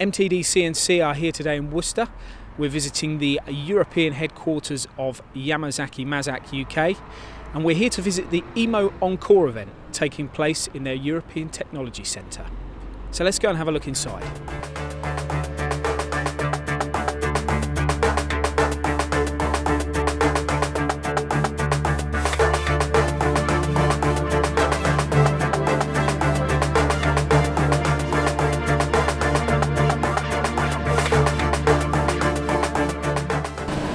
MTD CNC are here today in Worcester. We're visiting the European headquarters of Yamazaki Mazak UK, and we're here to visit the EMO ENCORE event taking place in their European Technology Centre. So let's go and have a look inside.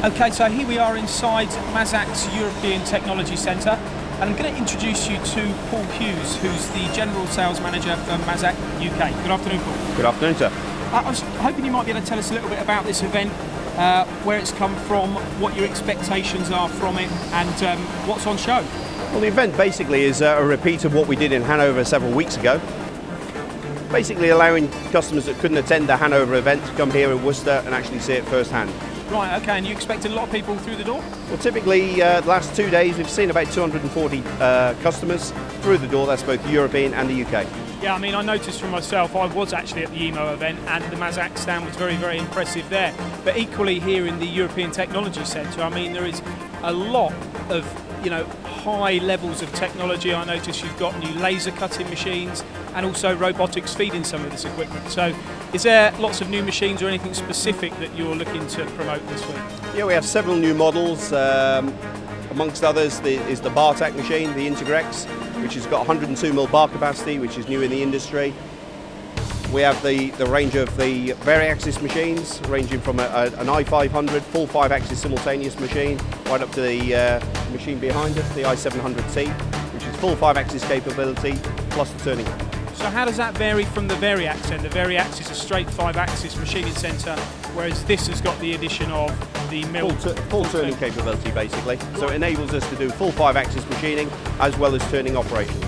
Okay, so here we are inside Mazak's European Technology Centre, and I'm going to introduce you to Paul Hughes, who's the General Sales Manager for Mazak UK. Good afternoon, Paul. Good afternoon, sir. I was hoping you might be able to tell us a little bit about this event, where it's come from, what your expectations are from it, and what's on show. Well, the event basically is a repeat of what we did in Hanover several weeks ago. Basically allowing customers that couldn't attend the Hanover event to come here in Worcester and actually see it firsthand. Right, okay, and you expected a lot of people through the door? Well, typically the last 2 days we've seen about 240 customers through the door. That's both European and the UK. Yeah, I mean, I noticed for myself, I was actually at the EMO event and the Mazak stand was very, very impressive there. But equally here in the European Technology Centre, I mean, there is a lot of, high levels of technology. I noticed you've got new laser cutting machines and also robotics feeding some of this equipment. So is there lots of new machines or anything specific that you're looking to promote this week? Yeah, we have several new models. Amongst others is the Bartak machine, the Integrex, which has got 102mm bar capacity, which is new in the industry. We have the range of the Vari-axis machines, ranging from an i500 full 5-axis simultaneous machine, right up to the machine behind us, the i700T, which is full 5-axis capability, plus the turning. So how does that vary from the Vari-axis? The Vari-axis is a straight 5-axis machining centre, whereas this has got the addition of the mill. Full turning capability, basically. So it enables us to do full 5-axis machining, as well as turning operations.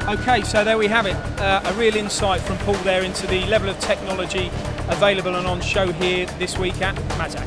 Okay, so there we have it, a real insight from Paul there into the level of technology available and on show here this week at Mazak.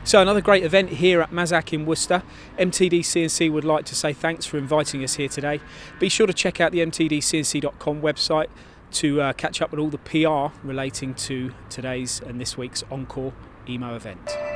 So another great event here at Mazak in Worcester. MTD CNC would like to say thanks for inviting us here today. Be sure to check out the mtdcnc.com website to catch up with all the PR relating to today's and this week's Encore EMO event.